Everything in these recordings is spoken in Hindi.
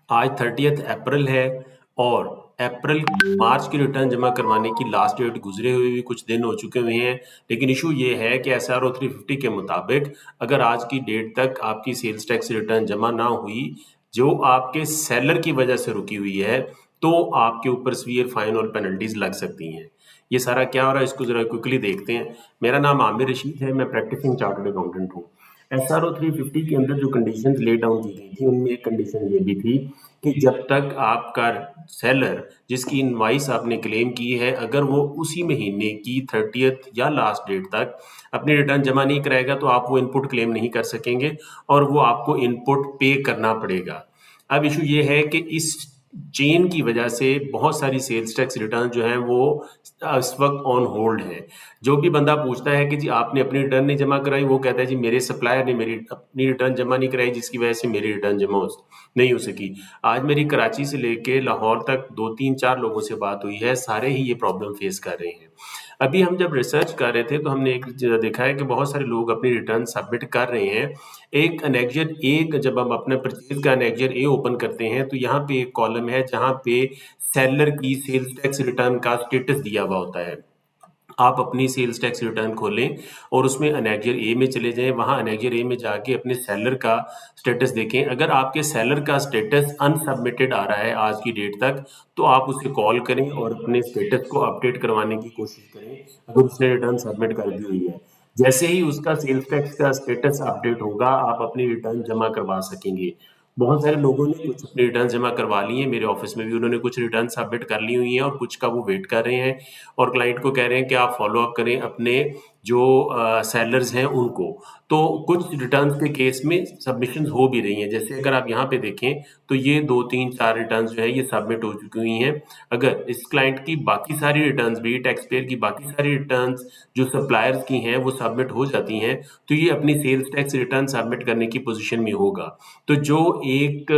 आज 30th अप्रैल है और अप्रैल मार्च की रिटर्न जमा करवाने की लास्ट डेट गुजरे हुए भी कुछ दिन हो चुके हुए हैं। लेकिन इशू ये है कि SRO 350 के मुताबिक अगर आज की डेट तक आपकी सेल्स टैक्स रिटर्न जमा ना हुई, जो आपके सेलर की वजह से रुकी हुई है, तो आपके ऊपर सीवियर फाइन और पेनल्टीज लग सकती हैं। ये सारा क्या हो रहा है, इसको जरा क्विकली देखते हैं। मेरा नाम आमिर रशीद है, मैं प्रैक्टिसिंग चार्टर्ड अकाउंटेंट हूँ। SRO 350 के अंदर जो कंडीशंस ले डाउन की गई थी, उनमें एक कंडीशन ये भी थी कि जब तक आपका सेलर जिसकी इनवाइस आपने क्लेम की है, अगर वो उसी महीने की 30th या लास्ट डेट तक अपनी रिटर्न जमा नहीं कराएगा, तो आप वो इनपुट क्लेम नहीं कर सकेंगे और वो आपको इनपुट पे करना पड़ेगा। अब इशू ये है कि इस चेन की वजह से बहुत सारी सेल्स टैक्स रिटर्न जो हैं वो इस वक्त ऑन होल्ड है। जो भी बंदा पूछता है कि जी आपने अपनी रिटर्न नहीं जमा कराई, वो कहता है जी मेरे सप्लायर ने मेरी अपनी रिटर्न जमा नहीं कराई, जिसकी वजह से मेरी रिटर्न जमा नहीं हो सकी। आज मेरी कराची से लेके लाहौर तक 2-3-4 लोगों से बात हुई है, सारे ही ये प्रॉब्लम फेस कर रहे हैं। अभी हम जब रिसर्च कर रहे थे तो हमने एक चीज़ देखा है कि बहुत सारे लोग अपनी रिटर्न सबमिट कर रहे हैं। एक एनेक्जर ए, जब हम अपने परचेज का एनेक्जर ए ओपन करते हैं, तो यहाँ पे एक कॉलम है जहाँ पे सेलर की सेल्स टैक्स रिटर्न का स्टेटस दिया हुआ होता है। आप अपनी सेल्स टैक्स रिटर्न खोलें और उसमें एनेक्जर ए में चले जाएं। वहाँ एनेक्जर ए में जाके अपने सेलर का स्टेटस देखें। अगर आपके सेलर का स्टेटस अनसबमिटेड आ रहा है आज की डेट तक, तो आप उसे कॉल करें और अपने स्टेटस को अपडेट करवाने की कोशिश करें, अगर उसने रिटर्न सबमिट कर दी हुई है। जैसे ही उसका सेल्स टैक्स का स्टेटस अपडेट होगा, आप अपनी रिटर्न जमा करवा सकेंगे। बहुत सारे लोगों ने कुछ अपनी रिटर्न जमा करवा ली है, मेरे ऑफिस में भी उन्होंने कुछ रिटर्न सबमिट कर ली हुई हैं और कुछ का वो वेट कर रहे हैं और क्लाइंट को कह रहे हैं कि आप फॉलो अप करें अपने जो सेलर्स हैं उनको। तो कुछ रिटर्न्स के केस में सबमिशंस हो भी रही हैं। जैसे अगर आप यहाँ पे देखें, तो ये 2-3-4 रिटर्न्स जो है ये सबमिट हो चुकी हुई हैं। अगर इस क्लाइंट की बाकी सारी रिटर्न्स भी, टैक्स पेयर की बाकी सारी रिटर्न्स जो सप्लायर्स की हैं वो सबमिट हो जाती हैं, तो ये अपनी सेल्स टैक्स रिटर्न सबमिट करने की पोजीशन में होगा। तो जो एक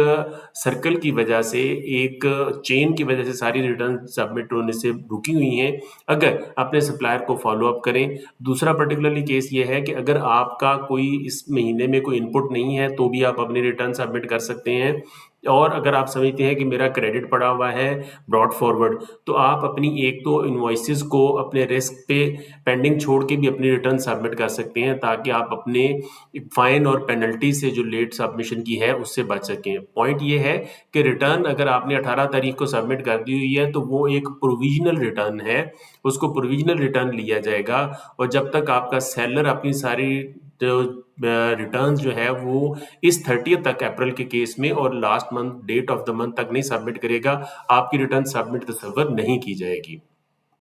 सर्कल की वजह से, एक चेन की वजह से सारी रिटर्न सबमिट होने से रुकी हुई हैं, अगर अपने सप्लायर को फॉलो अप करें। दूसरा पर्टिकुलरली केस ये है कि अगर आपका कोई इस महीने में कोई इनपुट नहीं है, तो भी आप अपनी रिटर्न सबमिट कर सकते हैं। और अगर आप समझते हैं कि मेरा क्रेडिट पड़ा हुआ है ब्रॉड फॉरवर्ड, तो आप अपनी एक तो इनवॉइसेस को अपने रिस्क पे पेंडिंग छोड़ के भी अपनी रिटर्न सबमिट कर सकते हैं, ताकि आप अपने फाइन और पेनल्टी से जो लेट सबमिशन की है उससे बच सकें। पॉइंट ये है कि रिटर्न अगर आपने 18 तारीख को सबमिट कर दी हुई है, तो वो एक प्रोविजनल रिटर्न है, उसको प्रोविजनल रिटर्न लिया जाएगा। और जब तक आपका सेलर अपनी सारी जो रिटर्न्स जो है वो इस 30th तक अप्रैल के केस में और last month date of the month तक नहीं सबमिट करेगा, आपकी रिटर्न सबमिट तस्वर नहीं की जाएगी।